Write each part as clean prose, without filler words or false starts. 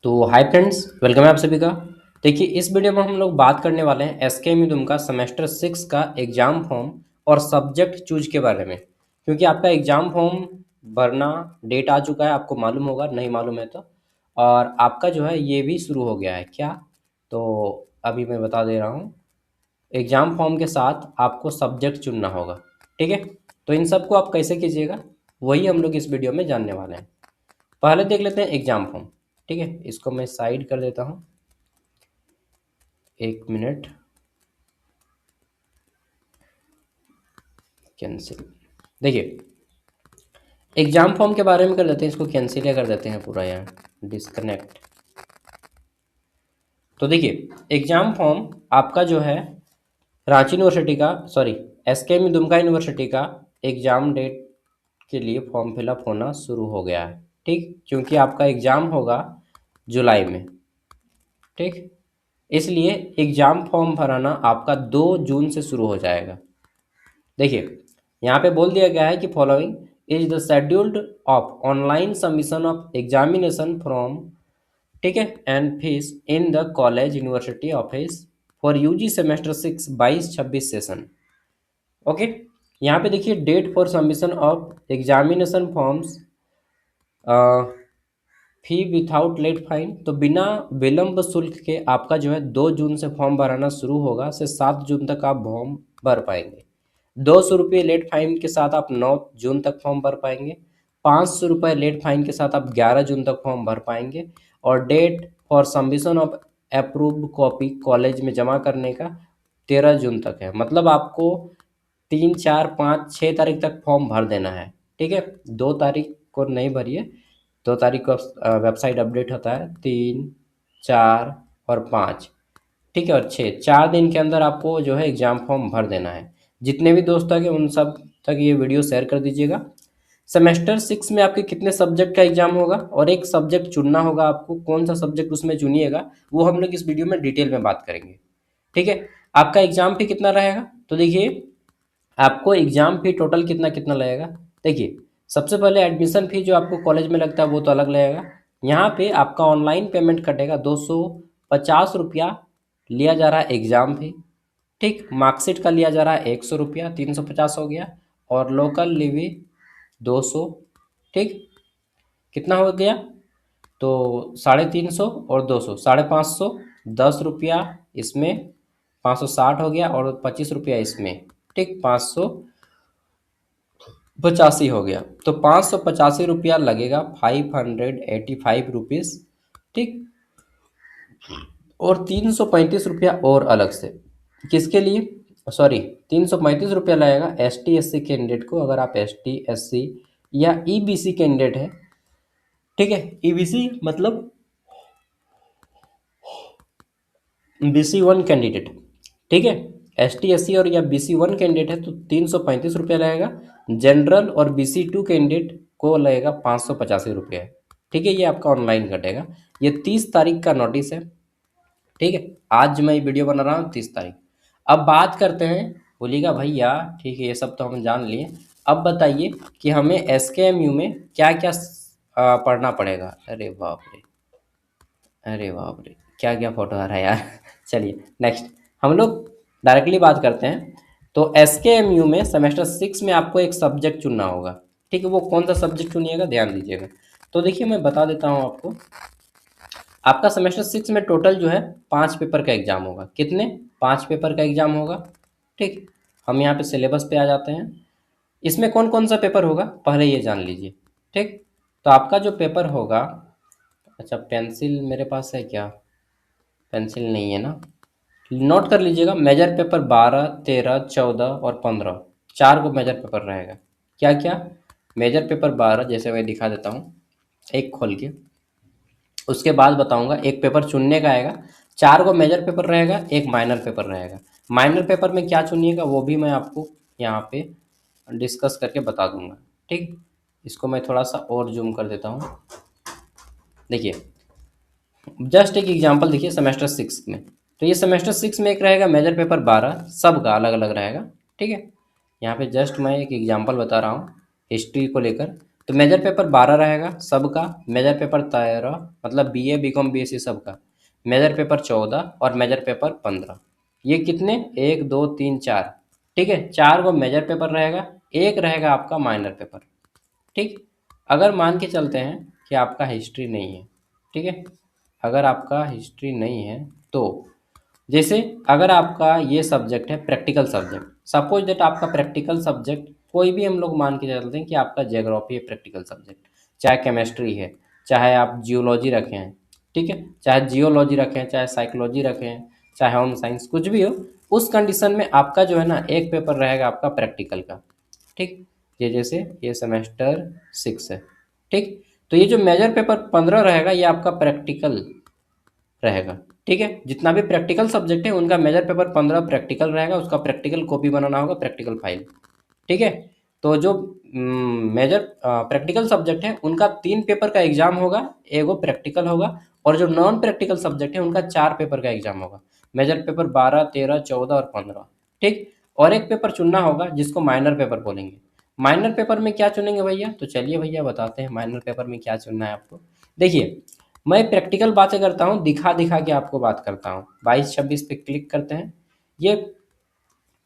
तो hi friends, welcome है आप सभी का। देखिए, इस वीडियो में हम लोग बात करने वाले हैं एसकेएम दुम का सेमेस्टर 6 का एग्ज़ाम फॉर्म और सब्जेक्ट चूज के बारे में। क्योंकि आपका एग्ज़ाम फॉर्म भरना डेट आ चुका है, आपको मालूम होगा, नहीं मालूम है तो। और आपका जो है ये भी शुरू हो गया है क्या, तो अभी मैं बता दे रहा हूँ। एग्ज़ाम फॉर्म के साथ आपको सब्जेक्ट चुनना होगा, ठीक है। तो इन सबको आप कैसे कीजिएगा, वही हम लोग इस वीडियो में जानने वाले हैं। पहले देख लेते हैं एग्ज़ाम फॉर्म। ठीक है, इसको मैं साइड कर देता हूँ, एक मिनट। कैंसिल। देखिए, एग्जाम फॉर्म के बारे में कर देते हैं, इसको कैंसिल या कर देते हैं पूरा, यहाँ डिस्कनेक्ट। तो देखिए, एग्जाम फॉर्म आपका जो है रांची यूनिवर्सिटी का, सॉरी, एसकेएम दुमका यूनिवर्सिटी का एग्जाम डेट के लिए फॉर्म फिलअप होना शुरू हो गया है। ठीक, क्योंकि आपका एग्जाम होगा जुलाई में। ठीक, इसलिए एग्जाम फॉर्म भराना आपका 2 जून से शुरू हो जाएगा। देखिए, यहाँ पे बोल दिया गया है कि following is the scheduled of online submission of examination from, ठीक है, and fees in the college university office for UG semester 6 22-26 session. Okay, यहाँ पे देखिए date for submission of examination forms, fee without late fine. तो बिना विलंब शुल्क के आपका जो है 2 जून से फॉर्म भराना शुरू होगा, से 7 जून तक आप फॉर्म भर पाएंगे। 200 रुपये लेट फाइन के साथ आप 9 जून तक फॉर्म भर पाएंगे। 500 रुपये लेट फाइन के साथ आप 11 जून तक फॉर्म भर पाएंगे। और date for submission of approved copy college में जमा करने का 13 जून तक है। मतलब आपको 3, 4, 5, 6 तारीख तक फॉर्म भर देना है। ठीक है, 2 तारीख को नहीं भरिए। 2 तारीख को वेबसाइट अपडेट होता है, 3, 4 और 5। ठीक है, और 6, 4 दिन के अंदर आपको जो है एग्ज़ाम फॉर्म भर देना है। जितने भी दोस्त हैं उन सब तक ये वीडियो शेयर कर दीजिएगा। सेमेस्टर 6 में आपके कितने सब्जेक्ट का एग्जाम होगा और एक सब्जेक्ट चुनना होगा आपको, कौन सा सब्जेक्ट उसमें चुनिएगा वो हम लोग इस वीडियो में डिटेल में बात करेंगे। ठीक है, आपका एग्जाम फी कितना रहेगा, तो देखिए आपको एग्जाम फी टोटल कितना कितना लगेगा। देखिए, सबसे पहले एडमिशन फी जो आपको कॉलेज में लगता है वो तो अलग लगेगा। यहाँ पे आपका ऑनलाइन पेमेंट कटेगा, 250 रुपया लिया जा रहा है एग्ज़ाम फी। ठीक, मार्कशीट का लिया जा रहा है 100 रुपया, 350 हो गया। और लोकल लिवी 200। ठीक, कितना हो गया, तो 350 और 200, 550, 10 रुपया इसमें, 560 हो गया, और 25 रुपया इसमें। ठीक, 585 हो गया। तो 585 रुपया लगेगा, 585 रुपीज़। ठीक, और 335 रुपया और अलग से, किसके लिए, सॉरी, 335 रुपया लगेगा ST SC कैंडिडेट को, अगर आप ST SC या EBC कैंडिडेट है। ठीक है, EBC मतलब BC1 कैंडिडेट। ठीक है, ST SC और या BC1 कैंडिडेट है तो 335 रुपया लगेगा। जनरल और BC2 कैंडिडेट को लगेगा 585 रुपये। ठीक है, ये आपका ऑनलाइन कटेगा। ये 30 तारीख का नोटिस है। ठीक है, आज मैं ये वीडियो बना रहा हूँ 30 तारीख। अब बात करते हैं, बोलिएगा भैया ठीक है ये सब तो हम जान लिए, अब बताइए कि हमें SKMU में क्या क्या पढ़ना पड़ेगा। अरे बाप रे, अरे बाप रे, क्या क्या फोटो आ रहा है यार। चलिए नेक्स्ट, हम लोग डायरेक्टली बात करते हैं। तो SKMU में सेमेस्टर 6 में आपको एक सब्जेक्ट चुनना होगा। ठीक है, वो कौन सा सब्जेक्ट चुनिएगा ध्यान दीजिएगा। तो देखिए मैं बता देता हूँ आपको, आपका सेमेस्टर 6 में टोटल जो है 5 पेपर का एग्जाम होगा। कितने, 5 पेपर का एग्जाम होगा। ठीक, हम यहाँ पे सिलेबस पे आ जाते हैं। इसमें कौन कौन सा पेपर होगा पहले ये जान लीजिए। ठीक, तो आपका जो पेपर होगा, अच्छा पेंसिल मेरे पास है क्या, पेंसिल नहीं है ना, नोट कर लीजिएगा। मेजर पेपर 12, 13, 14 और 15, 4 को मेजर पेपर रहेगा। क्या क्या, मेजर पेपर 12 जैसे मैं दिखा देता हूँ एक खोल के, उसके बाद बताऊंगा। एक पेपर चुनने का आएगा, 4 को मेजर पेपर रहेगा, एक माइनर पेपर रहेगा। माइनर पेपर में क्या चुनिएगा वो भी मैं आपको यहाँ पे डिस्कस करके बता दूंगा। ठीक, इसको मैं थोड़ा सा और जूम कर देता हूँ। देखिए, जस्ट एक एग्जांपल देखिए सेमेस्टर 6 में। तो ये सेमेस्टर 6 में एक रहेगा मेजर पेपर 12, सबका अलग अलग रहेगा। ठीक है, यहाँ पे जस्ट मैं एक एग्जांपल बता रहा हूँ हिस्ट्री को लेकर। तो मेजर पेपर 12 रहेगा सबका, मेजर पेपर 13 मतलब बीए बीकॉम बीएससी सबका, मेजर पेपर 14 और मेजर पेपर 15। ये कितने, 1 2 3 4, ठीक है, 4 गो मेजर पेपर रहेगा, एक रहेगा आपका माइनर पेपर। ठीक। अगर मान के चलते हैं कि आपका हिस्ट्री नहीं है, ठीक है, अगर आपका हिस्ट्री नहीं है तो जैसे अगर आपका ये सब्जेक्ट है प्रैक्टिकल सब्जेक्ट, सपोज दैट आपका प्रैक्टिकल सब्जेक्ट कोई भी हम लोग मान के चलते हैं कि आपका ज्योग्राफी है प्रैक्टिकल सब्जेक्ट, चाहे केमिस्ट्री है, चाहे आप जियोलॉजी रखें हैं, ठीक है, चाहे जियोलॉजी रखें, चाहे साइकोलॉजी रखें, चाहे होम साइंस, कुछ भी हो, उस कंडीशन में आपका जो है ना एक पेपर रहेगा आपका प्रैक्टिकल का। ठीक। ये जैसे ये सेमेस्टर 6 है, ठीक, तो ये जो मेजर पेपर 15 रहेगा ये आपका प्रैक्टिकल रहेगा। ठीक है, जितना भी प्रैक्टिकल सब्जेक्ट है उनका मेजर पेपर 15 प्रैक्टिकल रहेगा, उसका प्रैक्टिकल कॉपी बनाना होगा, प्रैक्टिकल फाइल। ठीक है। तो जो मेजर प्रैक्टिकल सब्जेक्ट है उनका 3 पेपर का एग्जाम होगा, एगो प्रैक्टिकल होगा, और जो नॉन प्रैक्टिकल सब्जेक्ट है उनका 4 पेपर का एग्जाम होगा, मेजर पेपर 12 13 14 और 15। ठीक। और एक पेपर चुनना होगा जिसको माइनर पेपर बोलेंगे। माइनर पेपर में क्या चुनेंगे भैया, तो चलिए भैया बताते हैं माइनर पेपर में क्या चुनना है आपको। देखिए, मैं प्रैक्टिकल बातें करता हूँ, दिखा दिखा के आपको बात करता हूँ। 22 26 पे क्लिक करते हैं। ये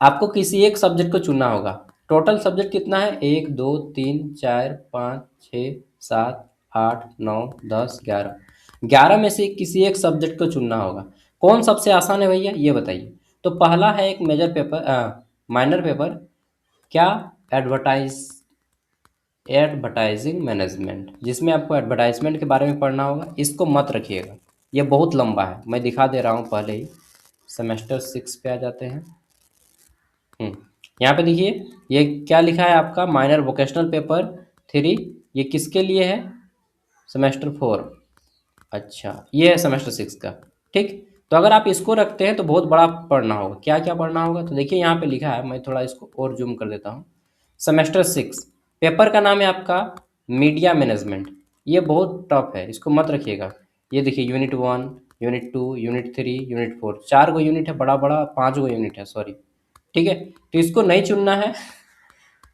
आपको किसी एक सब्जेक्ट को चुनना होगा। टोटल सब्जेक्ट कितना है, 1 2 3 4 5 6 7 8 9 10 11। 11 में से किसी एक सब्जेक्ट को चुनना होगा। कौन सबसे आसान है भैया ये बताइए। तो पहला है एक मेजर पेपर, माइनर पेपर, क्या, एडवर्टाइज एडवर्टाइजिंग मैनेजमेंट, जिसमें आपको एडवर्टाइजमेंट के बारे में पढ़ना होगा। इसको मत रखिएगा, ये बहुत लंबा है, मैं दिखा दे रहा हूँ पहले ही। सेमेस्टर 6 पे आ जाते हैं। यहाँ पे देखिए ये क्या लिखा है आपका, माइनर वोकेशनल पेपर 3, ये किसके लिए है, सेमेस्टर 4। अच्छा, ये है सेमेस्टर 6 का। ठीक। तो अगर आप इसको रखते हैं तो बहुत बड़ा पढ़ना होगा। क्या क्या पढ़ना होगा, तो देखिए यहाँ पे लिखा है, मैं थोड़ा इसको और जूम कर देता हूँ। सेमेस्टर 6 पेपर का नाम है आपका मीडिया मैनेजमेंट। ये बहुत टफ है, इसको मत रखिएगा। ये देखिए यूनिट 1, यूनिट 2, यूनिट 3, यूनिट 4, 4 गो यूनिट है, बड़ा बड़ा 5 गो यूनिट है, सॉरी। ठीक है, तो इसको नहीं चुनना है।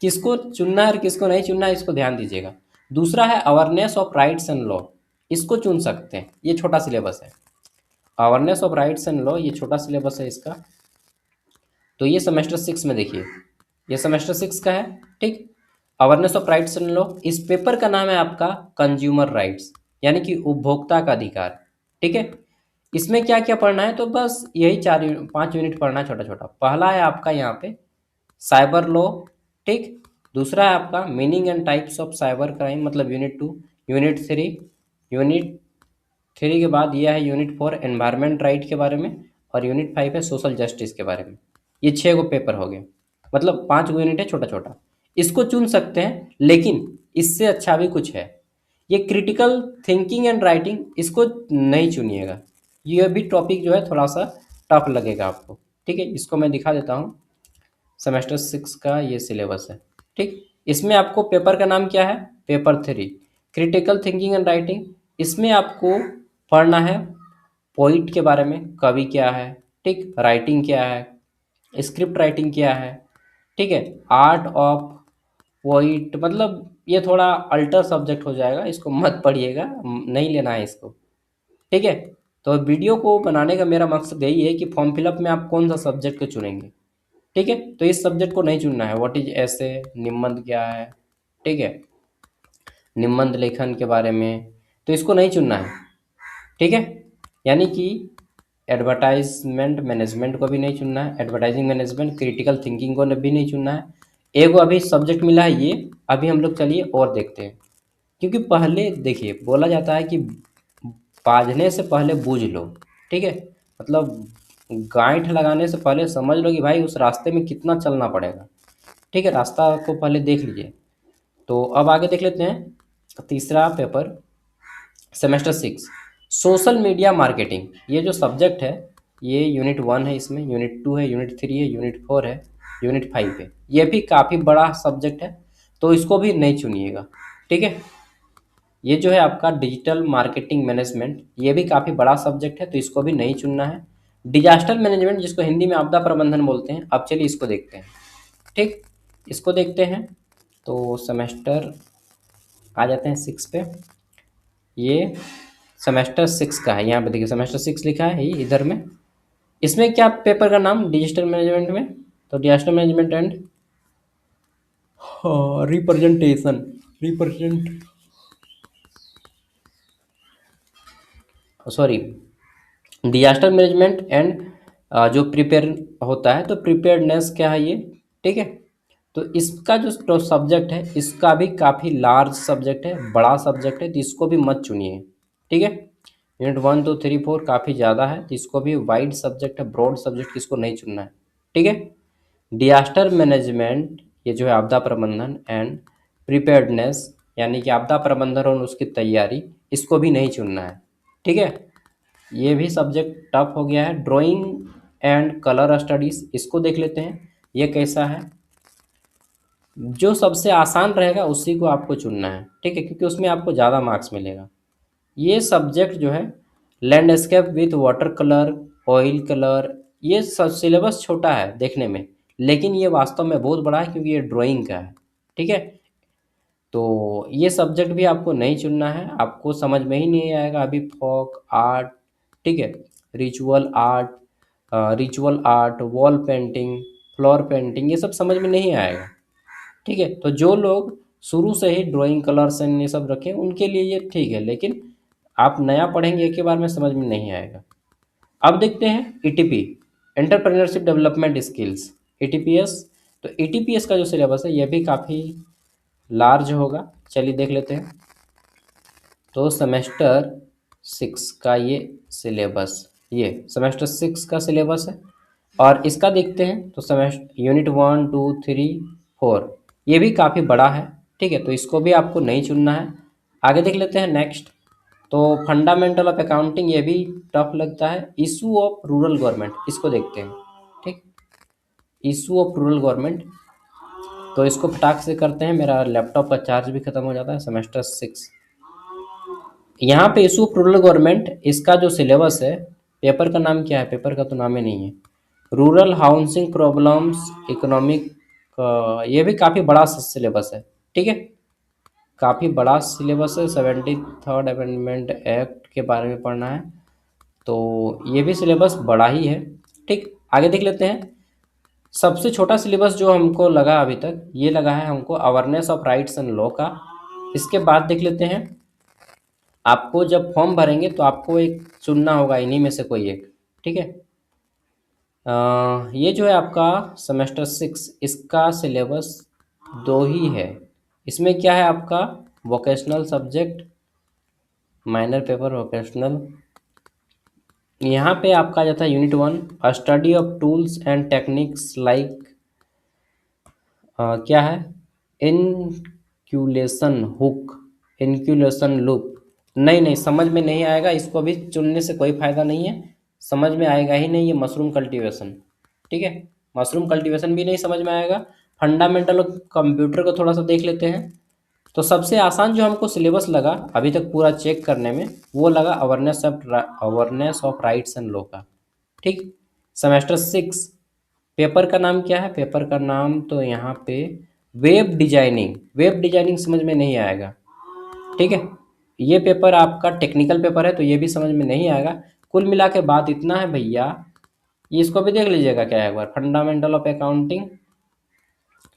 किसको चुनना है और किसको नहीं चुनना है इसको ध्यान दीजिएगा। दूसरा है awareness of rights and law, इसको चुन सकते हैं, ये छोटा सिलेबस है। Awareness of rights and law, ये छोटा सिलेबस है इसका। तो ये सेमेस्टर 6 में देखिए, ये सेमेस्टर 6 का है। ठीक। Awareness of rights and law, इस पेपर का नाम है आपका कंज्यूमर राइट्स, यानी कि उपभोक्ता का अधिकार। ठीक है। इसमें क्या क्या पढ़ना है, तो बस यही 4 5 यूनिट पढ़ना है, छोटा छोटा। पहला है आपका यहाँ पे साइबर लॉ। ठीक। दूसरा है आपका meaning and types of cyber crime, मतलब यूनिट 2। यूनिट 3 के बाद यह है यूनिट 4 एनवायरमेंट राइट के बारे में, और यूनिट 5 है सोशल जस्टिस के बारे में। ये 6 गो पेपर हो गए, मतलब 5 गो यूनिट है छोटा छोटा। इसको चुन सकते हैं, लेकिन इससे अच्छा भी कुछ है, ये क्रिटिकल थिंकिंग एंड राइटिंग, इसको नहीं चुनिएगा। ये भी टॉपिक जो है थोड़ा सा टफ लगेगा आपको। ठीक है, इसको मैं दिखा देता हूँ। सेमेस्टर 6 का ये सिलेबस है। ठीक। इसमें आपको पेपर का नाम क्या है, paper 3, critical thinking and writing. इसमें आपको पढ़ना है पोइट के बारे में, कवि क्या है, ठीक, राइटिंग क्या है, स्क्रिप्ट राइटिंग क्या है, ठीक है, आर्ट ऑफ पोइट, मतलब ये थोड़ा अल्टर सब्जेक्ट हो जाएगा, इसको मत पढ़िएगा, नहीं लेना है इसको। ठीक है। तो वीडियो को बनाने का मेरा मकसद यही है कि फॉर्म फिलअप में आप कौन सा सब्जेक्ट को चुनेंगे। ठीक है, तो इस सब्जेक्ट को नहीं चुनना है। व्हाट इज ऐसे, निबंध क्या है, ठीक है, निबंध लेखन के बारे में, तो इसको नहीं चुनना है। ठीक है, यानी कि एडवर्टाइजमेंट मैनेजमेंट को भी नहीं चुनना है, एडवर्टाइजिंग मैनेजमेंट, क्रिटिकल थिंकिंग को भी नहीं चुनना है। एगो अभी सब्जेक्ट मिला है ये, अभी हम लोग चलिए और देखते हैं। क्योंकि पहले देखिए बोला जाता है कि बाजने से पहले बूझ लो। ठीक है, मतलब गांठ लगाने से पहले समझ लो कि भाई उस रास्ते में कितना चलना पड़ेगा। ठीक है, रास्ता को पहले देख लीजिए। तो अब आगे देख लेते हैं तीसरा paper, semester 6 social media marketing. ये जो सब्जेक्ट है ये यूनिट 1 है, इसमें यूनिट 2 है, यूनिट 3 है, यूनिट 4 है, यूनिट 5 है। ये भी काफ़ी बड़ा सब्जेक्ट है, तो इसको भी नहीं चुनिएगा। ठीक है। ये जो है आपका डिजिटल मार्केटिंग मैनेजमेंट, ये भी काफ़ी बड़ा सब्जेक्ट है, तो इसको भी नहीं चुनना है। डिजास्टर मैनेजमेंट, जिसको हिंदी में आपदा प्रबंधन बोलते हैं। अब चलिए इसको देखते हैं। ठीक, इसको देखते हैं। तो सेमेस्टर आ जाते हैं 6 पे। ये सेमेस्टर 6 का है, यहाँ पे देखिए सेमेस्टर 6 लिखा है ये इधर में। इसमें क्या पेपर का नाम डिजिटल मैनेजमेंट में, तो disaster management and representation, represent sorry disaster management and जो प्रिपेयर होता है, तो प्रिपेयर्डनेस क्या है ये, ठीक है। तो इसका जो सब्जेक्ट है इसका भी काफ़ी लार्ज सब्जेक्ट है, बड़ा सब्जेक्ट है, तो इसको भी मत चुनिए, ठीक है। यूनिट 1 2 3 4 काफ़ी ज़्यादा है, तो इसको भी वाइड सब्जेक्ट है, ब्रॉड सब्जेक्ट इसको नहीं चुनना है, ठीक है। डिजास्टर मैनेजमेंट ये जो है आपदा प्रबंधन एंड प्रिपेयर्डनेस यानी कि आपदा प्रबंधन और उसकी तैयारी, इसको भी नहीं चुनना है, ठीक है। ये भी सब्जेक्ट टफ हो गया है। ड्राइंग एंड कलर स्टडीज़, इसको देख लेते हैं ये कैसा है। जो सबसे आसान रहेगा उसी को आपको चुनना है, ठीक है, क्योंकि उसमें आपको ज़्यादा मार्क्स मिलेगा। ये सब्जेक्ट जो है landscape with water colour, oil colour, ये सब सिलेबस छोटा है देखने में, लेकिन ये वास्तव में बहुत बड़ा है क्योंकि ये ड्राइंग का है, ठीक है। तो ये सब्जेक्ट भी आपको नहीं चुनना है, आपको समझ में ही नहीं आएगा अभी फोक आर्ट, ठीक है, ritual art, ritual art, wall painting, floor painting, ये सब समझ में नहीं आएगा, ठीक है। तो जो लोग शुरू से ही ड्राइंग कलर्स एंड ये सब रखें उनके लिए ये ठीक है, लेकिन आप नया पढ़ेंगे एक ही बार में समझ में नहीं आएगा। अब देखते हैं ईटीपी, एंटरप्रेन्योरशिप डेवलपमेंट स्किल्स, ईटीपीएस। तो ईटीपीएस का जो सिलेबस है ये भी काफ़ी लार्ज होगा, चलिए देख लेते हैं। तो सेमेस्टर 6 का ये सिलेबस, ये सेमेस्टर 6 का सिलेबस है, और इसका देखते हैं तो सेमेस्टर यूनिट 1 2 3 4 ये भी काफ़ी बड़ा है, ठीक है, तो इसको भी आपको नहीं चुनना है। आगे देख लेते हैं नेक्स्ट। तो फंडामेंटल ऑफ अकाउंटिंग ये भी टफ लगता है। इशू ऑफ रूरल गवर्नमेंट, इसको देखते हैं, ठीक, इशू ऑफ रूरल गवर्नमेंट। तो इसको फटाक से करते हैं, मेरा लैपटॉप का चार्ज भी खत्म हो जाता है। सेमेस्टर 6 यहाँ पे इशू ऑफ रूरल गवर्नमेंट, इसका जो सिलेबस है, पेपर का नाम क्या है, पेपर का तो नाम ही नहीं है, रूरल हाउसिंग प्रॉब्लम्स इकोनॉमिक, ये भी काफ़ी बड़ा सिलेबस है, ठीक है, काफ़ी बड़ा सिलेबस है। 73rd अमेंडमेंट एक्ट के बारे में पढ़ना है, तो ये भी सिलेबस बड़ा ही है, ठीक। आगे देख लेते हैं। सबसे छोटा सिलेबस जो हमको लगा अभी तक, ये लगा है हमको awareness of rights and law का। इसके बाद देख लेते हैं, आपको जब फॉर्म भरेंगे तो आपको एक चुनना होगा इन्हीं में से कोई एक, ठीक है। ये जो है आपका सेमेस्टर 6, इसका सिलेबस दो ही है। इसमें क्या है आपका vocational subject, minor paper vocational. यहाँ पे आपका आ जाता है unit 1 study of tools and techniques like, क्या है, इनक्यूलेशन हुक, इनक्यूलेशन लूप। नहीं नहीं, समझ में नहीं आएगा, इसको भी चुनने से कोई फ़ायदा नहीं है, समझ में आएगा ही नहीं। ये मशरूम कल्टीवेशन, ठीक है, मशरूम कल्टीवेशन भी नहीं समझ में आएगा। फंडामेंटल ऑफ कंप्यूटर को थोड़ा सा देख लेते हैं। तो सबसे आसान जो हमको सिलेबस लगा अभी तक पूरा चेक करने में, वो लगा awareness of rights and law का, ठीक। सेमेस्टर 6 पेपर का नाम क्या है, पेपर का नाम तो यहाँ पे वेब डिजाइनिंग, वेब डिजाइनिंग समझ में नहीं आएगा, ठीक है। ये पेपर आपका टेक्निकल पेपर है तो ये भी समझ में नहीं आएगा। कुल मिला के बात इतना है भैया, ये इसको भी देख लीजिएगा क्या है एक बार, फंडामेंटल ऑफ अकाउंटिंग।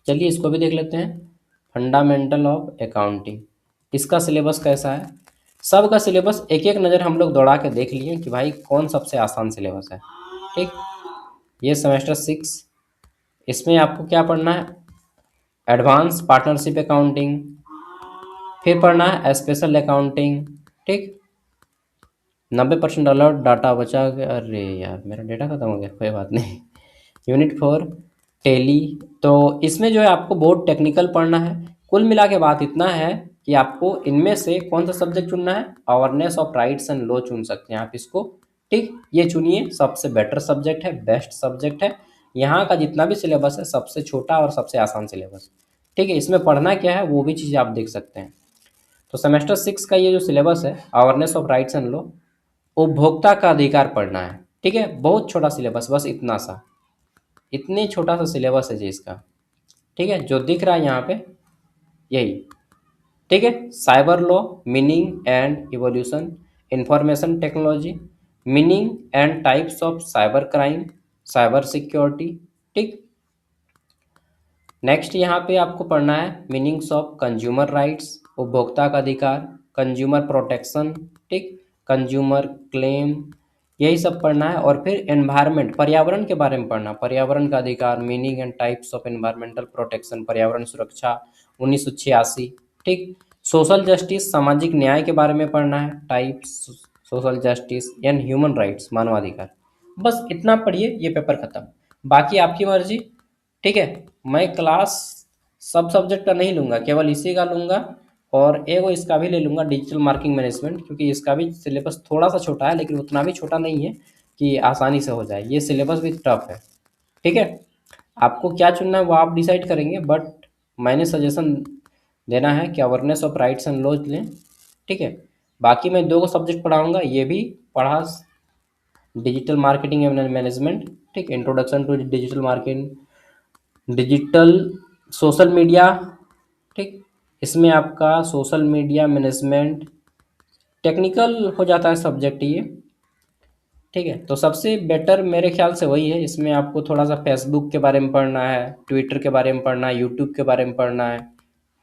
चलिए इसको भी देख लेते हैं, फंडामेंटल ऑफ अकाउंटिंग, इसका सिलेबस कैसा है। सब का सिलेबस एक एक नज़र हम लोग दौड़ा के देख लिए कि भाई कौन सबसे आसान सिलेबस है, ठीक। ये सेमेस्टर 6, इसमें आपको क्या पढ़ना है, एडवांस पार्टनरशिप अकाउंटिंग, फिर पढ़ना है स्पेशल अकाउंटिंग, ठीक। 90% अलर्ट डाटा बचा के, अरे यार मेरा डेटा खत्म हो गया, कोई बात नहीं। यूनिट 4 टेली, तो इसमें जो है आपको बहुत टेक्निकल पढ़ना है। कुल मिला के बात इतना है कि आपको इनमें से कौन सा सब्जेक्ट चुनना है, awareness of rights and law चुन सकते हैं आप इसको, ठीक। ये चुनिए, सबसे बेटर सब्जेक्ट है, बेस्ट सब्जेक्ट है। यहाँ का जितना भी सिलेबस है सबसे छोटा और सबसे आसान सिलेबस, ठीक है। इसमें पढ़ना क्या है वो भी चीज़ आप देख सकते हैं। तो सेमेस्टर 6 का ये जो सिलेबस है awareness of rights and law, उपभोक्ता का अधिकार पढ़ना है, ठीक है। बहुत छोटा सिलेबस, बस इतना सा, इतने छोटा सा सिलेबस है जी इसका, ठीक है, जो दिख रहा है यहाँ पे यही। ठीक है। Cyber law, meaning and evolution, information technology, meaning and types of cyber crime, cyber security. ठीक। नेक्स्ट यहाँ पे आपको पढ़ना है मीनिंग्स ऑफ कंज्यूमर राइट्स, उपभोक्ता का अधिकार, कंज्यूमर प्रोटेक्शन, ठीक, कंज्यूमर क्लेम, यही सब पढ़ना है। और फिर एनवायरनमेंट, पर्यावरण के बारे में पढ़ना, पर्यावरण का अधिकार, meaning and types of environmental protection, पर्यावरण सुरक्षा 1986। ठीक। सोशल जस्टिस, सामाजिक न्याय के बारे में पढ़ना है, types social justice and human rights, मानवाधिकार। बस इतना पढ़िए, ये पेपर खत्म। बाकी आपकी मर्जी। ठीक है। मैं क्लास सब सब्जेक्ट का नहीं लूँगा, केवल इसी का लूँगा, और एगो इसका भी ले लूँगा, डिजिटल मार्केटिंग मैनेजमेंट, क्योंकि इसका भी सिलेबस थोड़ा सा छोटा है, लेकिन उतना भी छोटा नहीं है कि आसानी से हो जाए। ये सिलेबस भी टफ है। ठीक है। आपको क्या चुनना है वो आप डिसाइड करेंगे, बट मैंने सजेशन देना है कि awareness of rights and laws लें। ठीक है। बाकी मैं दो सब्जेक्ट पढ़ाऊँगा, ये भी पढ़ा, डिजिटल मार्केटिंग एंड मैनेजमेंट, ठीक, introduction to digital marketing, digital social media. ठीक। इसमें आपका सोशल मीडिया मैनेजमेंट टेक्निकल हो जाता है सब्जेक्ट ये। ठीक है। तो सबसे बेटर मेरे ख्याल से वही है। इसमें आपको थोड़ा सा फेसबुक के बारे में पढ़ना है, ट्विटर के बारे में पढ़ना है, यूट्यूब के बारे में पढ़ना है।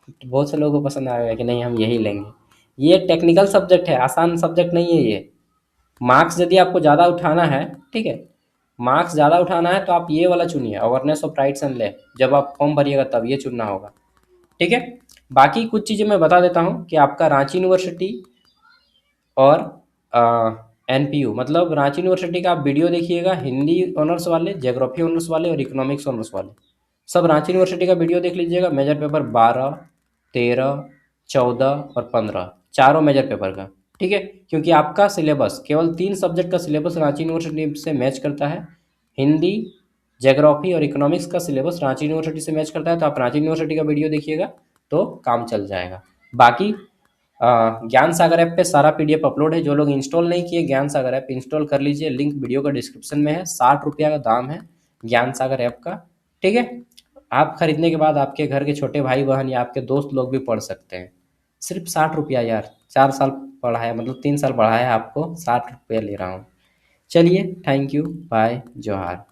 तो बहुत से लोगों को पसंद आएगा कि नहीं हम यही लेंगे। ये टेक्निकल सब्जेक्ट है, आसान सब्जेक्ट नहीं है ये। मार्क्स यदि आपको ज़्यादा उठाना है, ठीक है, मार्क्स ज़्यादा उठाना है तो आप ये वाला चुनिए, अवेयरनेस ऑफ राइट्स एंड ले। जब आप फॉर्म भरिएगा तब ये चुनना होगा। ठीक है। बाकी कुछ चीज़ें मैं बता देता हूँ कि आपका रांची यूनिवर्सिटी और एनपीयू, मतलब रांची यूनिवर्सिटी का आप वीडियो देखिएगा, हिंदी ऑनर्स वाले, ज्योग्राफी ऑनर्स वाले और इकोनॉमिक्स ऑनर्स वाले, सब रांची यूनिवर्सिटी का वीडियो देख लीजिएगा। मेजर पेपर 12, 13, 14 और 15, चारों मेजर पेपर का। ठीक है। क्योंकि आपका सिलेबस केवल 3 सब्जेक्ट का सिलेबस रांची यूनिवर्सिटी से मैच करता है। हिंदी, ज्योग्राफी और इकोनॉमिक्स का सिलेबस रांची यूनिवर्सिटी से मैच करता है, तो आप रांची यूनिवर्सिटी का वीडियो देखिएगा तो काम चल जाएगा। बाकी ज्ञान सागर ऐप पे सारा पीडीएफ अपलोड है। जो लोग इंस्टॉल नहीं किए ज्ञान सागर ऐप इंस्टॉल कर लीजिए, लिंक वीडियो का डिस्क्रिप्शन में है। 60 रुपया का दाम है ज्ञान सागर ऐप का। ठीक है। आप खरीदने के बाद आपके घर के छोटे भाई बहन या आपके दोस्त लोग भी पढ़ सकते हैं। सिर्फ 60 रुपया यार, 4 साल पढ़ाया, मतलब 3 साल पढ़ाया आपको, 60 रुपया ले रहा हूँ। चलिए, थैंक यू, बाय, जोहार।